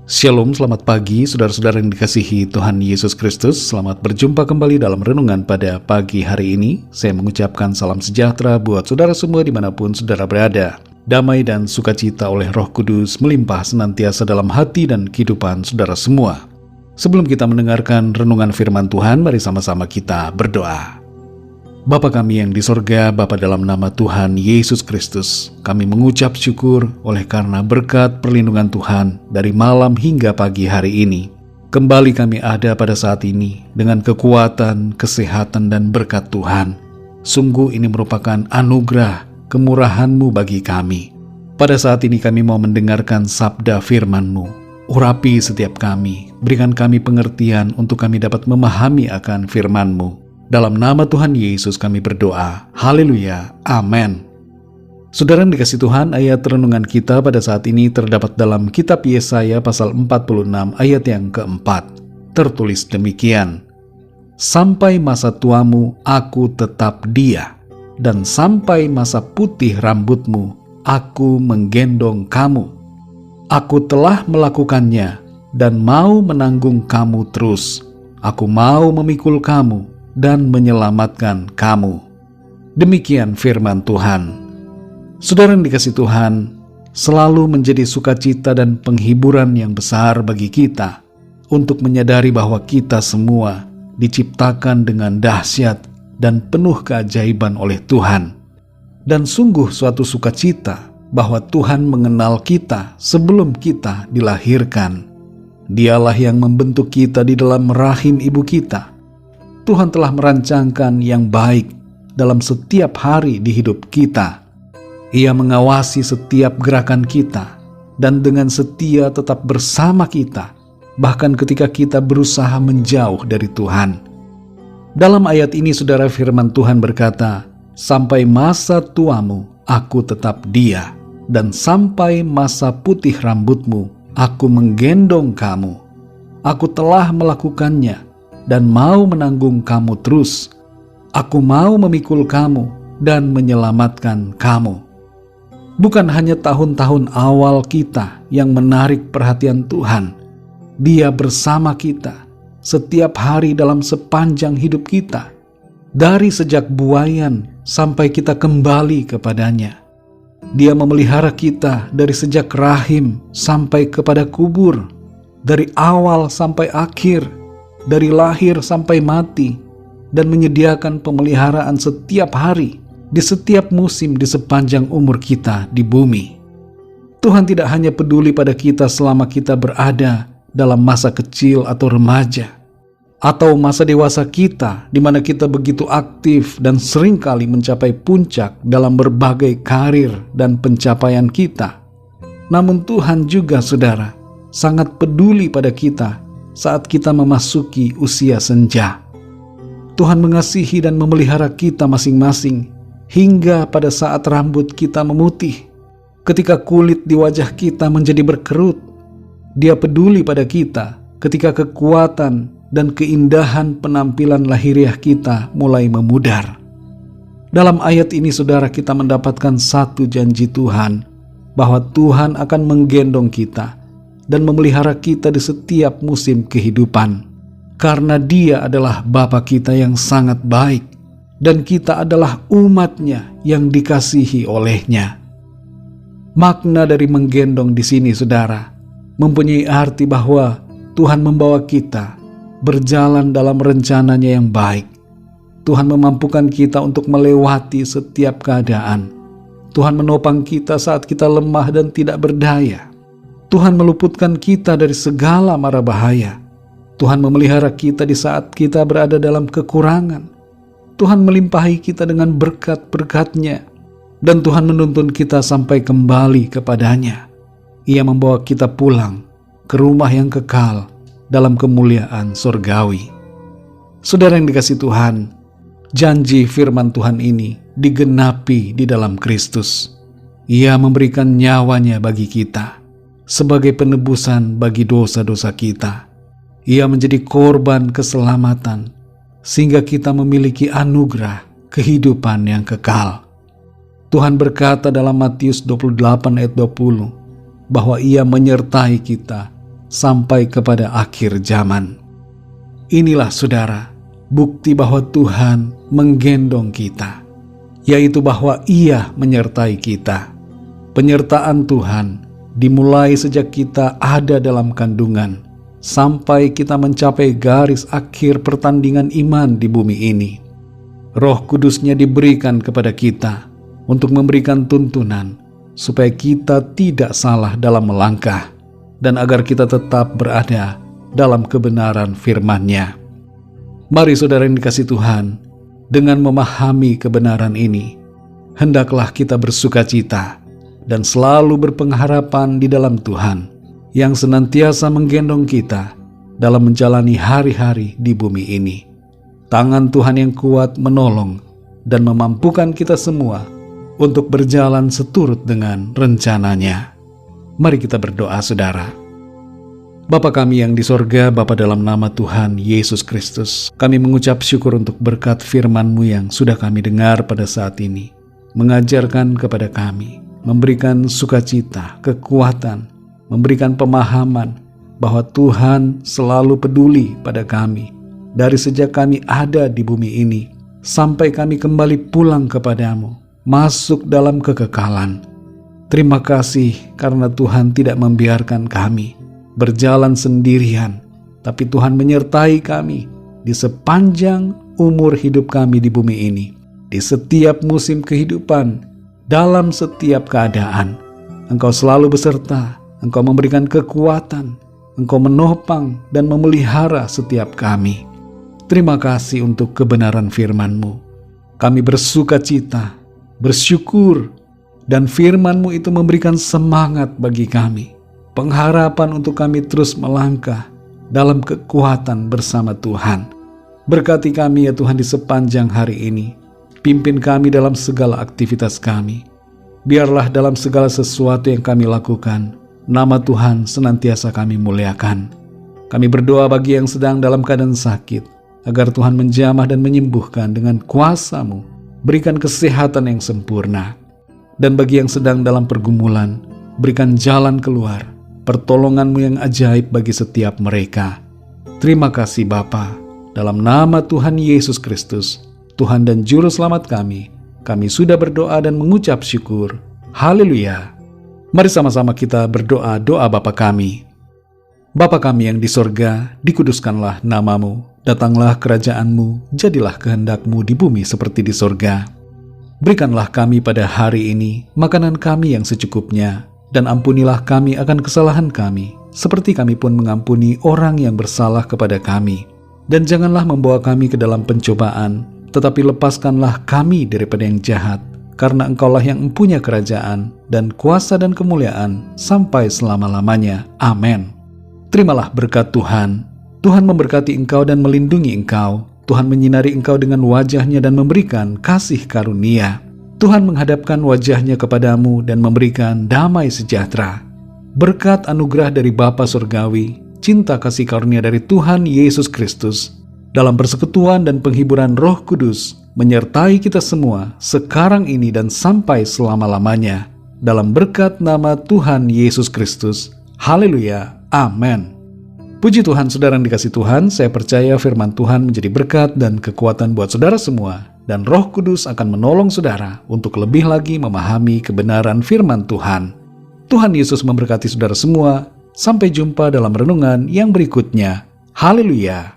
Shalom, selamat pagi saudara-saudara yang dikasihi Tuhan Yesus Kristus. Selamat berjumpa kembali dalam renungan pada pagi hari ini. Saya mengucapkan salam sejahtera buat saudara semua dimanapun saudara berada. Damai dan sukacita oleh Roh Kudus melimpah senantiasa dalam hati dan kehidupan saudara semua. Sebelum kita mendengarkan renungan firman Tuhan, mari sama-sama kita berdoa. Bapa kami yang di sorga, Bapa dalam nama Tuhan Yesus Kristus, kami mengucap syukur oleh karena berkat perlindungan Tuhan dari malam hingga pagi hari ini. Kembali kami ada pada saat ini dengan kekuatan, kesehatan, dan berkat Tuhan. Sungguh ini merupakan anugerah kemurahan-Mu bagi kami. Pada saat ini kami mau mendengarkan sabda firman-Mu. Urapi setiap kami, berikan kami pengertian untuk kami dapat memahami akan firman-Mu. Dalam nama Tuhan Yesus kami berdoa. Haleluya. Amin. Saudara yang dikasihi Tuhan, ayat renungan kita pada saat ini terdapat dalam kitab Yesaya pasal 46 ayat yang keempat. Tertulis demikian. Sampai masa tuamu aku tetap dia, dan sampai masa putih rambutmu aku menggendong kamu. Aku telah melakukannya dan mau menanggung kamu terus. Aku mau memikul kamu dan menyelamatkan kamu. Demikian firman Tuhan. Saudara yang dikasihi Tuhan, selalu menjadi sukacita dan penghiburan yang besar bagi kita untuk menyadari bahwa kita semua diciptakan dengan dahsyat dan penuh keajaiban oleh Tuhan. Dan sungguh suatu sukacita bahwa Tuhan mengenal kita sebelum kita dilahirkan. Dialah yang membentuk kita di dalam rahim ibu kita. Tuhan telah merancangkan yang baik dalam setiap hari di hidup kita. Ia mengawasi setiap gerakan kita dan dengan setia tetap bersama kita, bahkan ketika kita berusaha menjauh dari Tuhan. Dalam ayat ini saudara, firman Tuhan berkata, sampai masa tuamu aku tetap dia, dan sampai masa putih rambutmu aku menggendong kamu. Aku telah melakukannya dan mau menanggung kamu terus. Aku mau memikul kamu dan menyelamatkan kamu. Bukan hanya tahun-tahun awal kita yang menarik perhatian Tuhan. Dia bersama kita setiap hari dalam sepanjang hidup kita. Dari sejak buayan sampai kita kembali kepadanya. Dia memelihara kita dari sejak rahim sampai kepada kubur. Dari awal sampai akhir. Dari lahir sampai mati, dan menyediakan pemeliharaan setiap hari, di setiap musim di sepanjang umur kita di bumi. Tuhan tidak hanya peduli pada kita selama kita berada dalam masa kecil atau remaja, atau masa dewasa kita di mana kita begitu aktif dan seringkali mencapai puncak dalam berbagai karir dan pencapaian kita. Namun Tuhan juga, saudara, sangat peduli pada kita saat kita memasuki usia senja. Tuhan mengasihi dan memelihara kita masing-masing hingga pada saat rambut kita memutih, ketika kulit di wajah kita menjadi berkerut. Dia peduli pada kita ketika kekuatan dan keindahan penampilan lahiriah kita mulai memudar. Dalam ayat ini saudara, kita mendapatkan satu janji Tuhan, bahwa Tuhan akan menggendong kita dan memelihara kita di setiap musim kehidupan. Karena Dia adalah Bapa kita yang sangat baik, dan kita adalah umat-Nya yang dikasihi oleh-Nya. Makna dari menggendong di sini, saudara, mempunyai arti bahwa Tuhan membawa kita berjalan dalam rencana-Nya yang baik. Tuhan memampukan kita untuk melewati setiap keadaan. Tuhan menopang kita saat kita lemah dan tidak berdaya. Tuhan meluputkan kita dari segala mara bahaya. Tuhan memelihara kita di saat kita berada dalam kekurangan. Tuhan melimpahi kita dengan berkat-berkat-Nya. Dan Tuhan menuntun kita sampai kembali kepadanya. Ia membawa kita pulang ke rumah yang kekal dalam kemuliaan surgawi. Saudara yang dikasihi Tuhan, janji firman Tuhan ini digenapi di dalam Kristus. Ia memberikan nyawanya bagi kita sebagai penebusan bagi dosa-dosa kita. Ia menjadi korban keselamatan, sehingga kita memiliki anugerah kehidupan yang kekal. Tuhan berkata dalam Matius 28 ayat 20, bahwa Ia menyertai kita sampai kepada akhir zaman. Inilah saudara, bukti bahwa Tuhan menggendong kita, yaitu bahwa Ia menyertai kita. Penyertaan Tuhan dimulai sejak kita ada dalam kandungan, sampai kita mencapai garis akhir pertandingan iman di bumi ini. Roh Kudus-Nya diberikan kepada kita untuk memberikan tuntunan, supaya kita tidak salah dalam melangkah, dan agar kita tetap berada dalam kebenaran firman-Nya. Mari saudara yang dikasihi Tuhan, dengan memahami kebenaran ini, hendaklah kita bersukacita dan selalu berpengharapan di dalam Tuhan, yang senantiasa menggendong kita dalam menjalani hari-hari di bumi ini. Tangan Tuhan yang kuat menolong dan memampukan kita semua untuk berjalan seturut dengan rencana-Nya. Mari kita berdoa saudara. Bapa kami yang di sorga, Bapa dalam nama Tuhan Yesus Kristus, kami mengucap syukur untuk berkat firman-Mu yang sudah kami dengar pada saat ini, mengajarkan kepada kami, memberikan sukacita, kekuatan, memberikan pemahaman bahwa Tuhan selalu peduli pada kami, dari sejak kami ada di bumi ini, sampai kami kembali pulang kepadamu, masuk dalam kekekalan. Terima kasih karena Tuhan tidak membiarkan kami berjalan sendirian, tapi Tuhan menyertai kami di sepanjang umur hidup kami di bumi ini, di setiap musim kehidupan, dalam setiap keadaan. Engkau selalu beserta, Engkau memberikan kekuatan, Engkau menopang dan memelihara setiap kami. Terima kasih untuk kebenaran firman-Mu. Kami bersukacita, bersyukur, dan firman-Mu itu memberikan semangat bagi kami, pengharapan untuk kami terus melangkah dalam kekuatan bersama Tuhan. Berkati kami ya Tuhan di sepanjang hari ini. Pimpin kami dalam segala aktivitas kami. Biarlah dalam segala sesuatu yang kami lakukan, nama Tuhan senantiasa kami muliakan. Kami berdoa bagi yang sedang dalam keadaan sakit, agar Tuhan menjamah dan menyembuhkan dengan kuasa-Mu. Berikan kesehatan yang sempurna. Dan bagi yang sedang dalam pergumulan, berikan jalan keluar, pertolongan-Mu yang ajaib bagi setiap mereka. Terima kasih Bapa, dalam nama Tuhan Yesus Kristus, Tuhan dan Juru Selamat kami sudah berdoa dan mengucap syukur. Haleluya. Mari sama-sama kita berdoa doa Bapa kami. Bapa kami yang di sorga, dikuduskanlah nama-Mu, datanglah kerajaan-Mu, jadilah kehendak-Mu di bumi seperti di sorga. Berikanlah kami pada hari ini makanan kami yang secukupnya, dan ampunilah kami akan kesalahan kami, seperti kami pun mengampuni orang yang bersalah kepada kami. Dan janganlah membawa kami ke dalam pencobaan, tetapi lepaskanlah kami daripada yang jahat, karena Engkaulah yang mempunyai kerajaan, dan kuasa dan kemuliaan, sampai selama-lamanya. Amin. Terimalah berkat Tuhan. Tuhan memberkati engkau dan melindungi engkau. Tuhan menyinari engkau dengan wajah-Nya dan memberikan kasih karunia. Tuhan menghadapkan wajah-Nya kepadamu dan memberikan damai sejahtera. Berkat anugerah dari Bapa Surgawi, cinta kasih karunia dari Tuhan Yesus Kristus, dalam persekutuan dan penghiburan Roh Kudus, menyertai kita semua sekarang ini dan sampai selama-lamanya. Dalam berkat nama Tuhan Yesus Kristus. Haleluya. Amin. Puji Tuhan, saudara yang dikasihi Tuhan, saya percaya firman Tuhan menjadi berkat dan kekuatan buat saudara semua, dan Roh Kudus akan menolong saudara untuk lebih lagi memahami kebenaran firman Tuhan. Tuhan Yesus memberkati saudara semua. Sampai jumpa dalam renungan yang berikutnya. Haleluya.